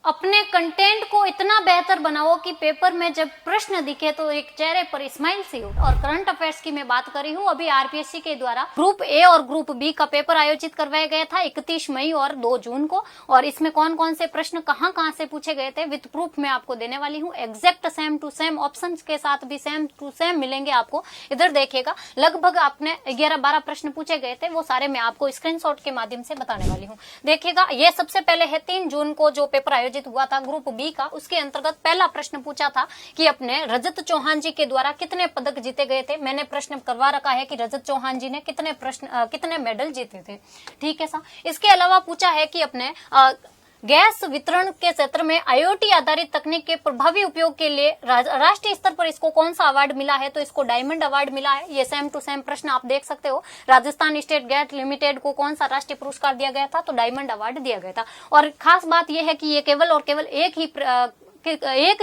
अपने कंटेंट को इतना बेहतर बनाओ कि पेपर में जब प्रश्न दिखे तो एक चेहरे पर स्माइल सी हो। और करंट अफेयर्स की मैं बात कर रही हूँ। अभी आरपीएससी के द्वारा ग्रुप ए और ग्रुप बी का पेपर आयोजित करवाया गया था 31 मई और 2 जून को। और इसमें कौन कौन से प्रश्न कहाँ से पूछे गए थे विद प्रूफ मैं आपको देने वाली हूँ। Exact same to same option के साथ भी सेम टू सेम मिलेंगे आपको। इधर देखिएगा, लगभग आपने 11-12 प्रश्न पूछे गए थे, वो सारे मैं आपको स्क्रीनशॉट के माध्यम से बताने वाली हूँ। देखिएगा, ये सबसे पहले है 3 जून को जो पेपर आयोजित हुआ था ग्रुप बी का। उसके अंतर्गत पहला प्रश्न पूछा था कि अपने रजत चौहान जी के द्वारा कितने पदक जीते गए थे। मैंने प्रश्न करवा रखा है कि रजत चौहान जी ने कितने मेडल जीते थे। ठीक है साहब। इसके अलावा पूछा है कि अपने गैस वितरण के क्षेत्र में आईओटी आधारित तकनीक के प्रभावी उपयोग के लिए राष्ट्रीय स्तर पर इसको कौन सा अवार्ड मिला है, तो इसको डायमंड अवार्ड मिला है। ये सेम टू सेम प्रश्न आप देख सकते हो। राजस्थान स्टेट गैस लिमिटेड को कौन सा राष्ट्रीय पुरस्कार दिया गया था, तो डायमंड अवार्ड दिया गया था। और खास बात यह है कि ये केवल और केवल एक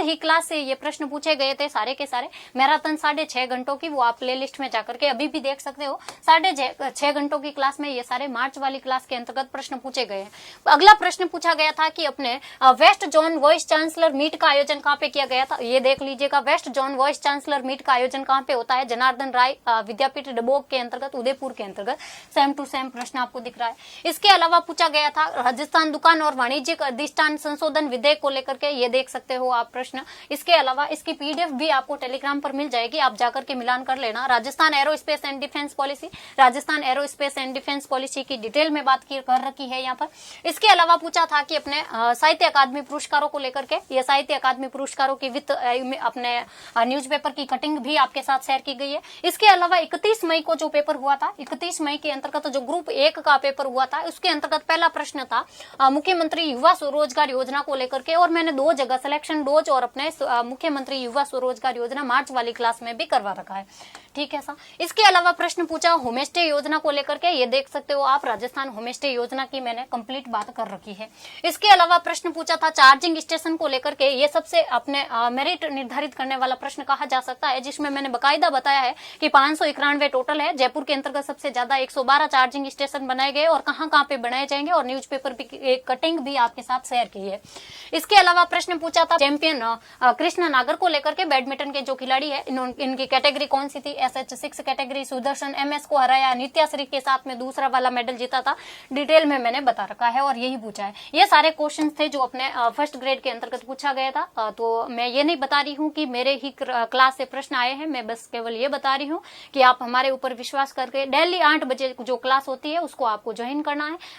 ही क्लास से ये प्रश्न पूछे गए थे सारे के सारे। मैराथन 6.5 घंटों की, वो आप प्ले लिस्ट में जाकर के अभी भी देख सकते हो। 6.5 घंटों की क्लास में ये सारे मार्च वाली क्लास के अंतर्गत प्रश्न पूछे गए हैं। अगला प्रश्न पूछा गया था कि अपने west zone vice chancellor meet का आयोजन कहाँ पे किया गया था। ये देख लीजिएगा, west zone vice chancellor meet का आयोजन कहाँ पे होता है, जनार्दन राय विद्यापीठ डबोक के अंतर्गत, उदयपुर के अंतर्गत। सेम टू सेम प्रश्न आपको दिख रहा है। इसके अलावा पूछा गया था राजस्थान दुकान और वाणिज्यिक अधिष्ठान संशोधन विधेयक को लेकर के, ये देख सकते हो आप प्रश्न। इसके अलावा इसकी पीडीएफ भी आपको टेलीग्राम पर मिल जाएगी, आप जाकर के मिलान कर लेना। Rajasthan aerospace and defence policy, Rajasthan aerospace and defence policy की डिटेल में बात कर रखी है यहाँ पर। इसके अलावा पूछा था कि अपने साहित्य अकादमी पुरस्कारों को लेकर के, ये साहित्य अकादमी पुरस्कारों की वित्त अपने न्यूज़पेपर की कटिंग भी आपके साथ शेयर की गई है। इसके अलावा 31 मई को जो पेपर हुआ था, 31 मई के अंतर्गत जो ग्रुप 1 का पेपर हुआ था, उसके अंतर्गत पहला प्रश्न था मुख्यमंत्री युवा स्वरोजगार योजना को लेकर के। और मैंने 2 जगह सिलेक्शन डोज और अपने मुख्यमंत्री युवा स्वरोजगार योजना मार्च वाली क्लास में भी करवा रखा है। ठीक है सा। इसके अलावा प्रश्न पूछा होमस्टे योजना को लेकर के, ये देख सकते हो आप, राजस्थान होमस्टे योजना की मैंने कंप्लीट बात कर रखी है। इसके अलावा प्रश्न पूछा था चार्जिंग स्टेशन को लेकर के, ये सबसे अपने मेरिट निर्धारित करने वाला प्रश्न कहा जा सकता है, जिसमें मैंने बकायदा बताया है कि 591 टोटल है। जयपुर के अंतर्गत सबसे ज्यादा 112 चार्जिंग स्टेशन बनाए गए और कहाँ पे बनाए जाएंगे, और न्यूज़पेपर की एक कटिंग भी आपके साथ शेयर की है। इसके अलावा प्रश्न पूछा था चैंपियन कृष्णा नागर को लेकर के, बैडमिंटन के जो खिलाड़ी है, इनकी कैटेगरी कौन सी थी। SH6 कैटेगरी सुदर्शन MS को हराया, नित्याश्री के साथ में दूसरा वाला मेडल जीता था। डिटेल में मैंने बता रखा है और यही पूछा है। ये सारे क्वेश्चन थे जो अपने फर्स्ट ग्रेड के अंतर्गत पूछा गया था। तो मैं ये नहीं बता रही हूँ कि मेरे ही क्लास से प्रश्न आए हैं, मैं बस केवल ये बता रही हूँ कि आप हमारे ऊपर विश्वास करके डेली 8 बजे जो क्लास होती है उसको आपको ज्वाइन करना है।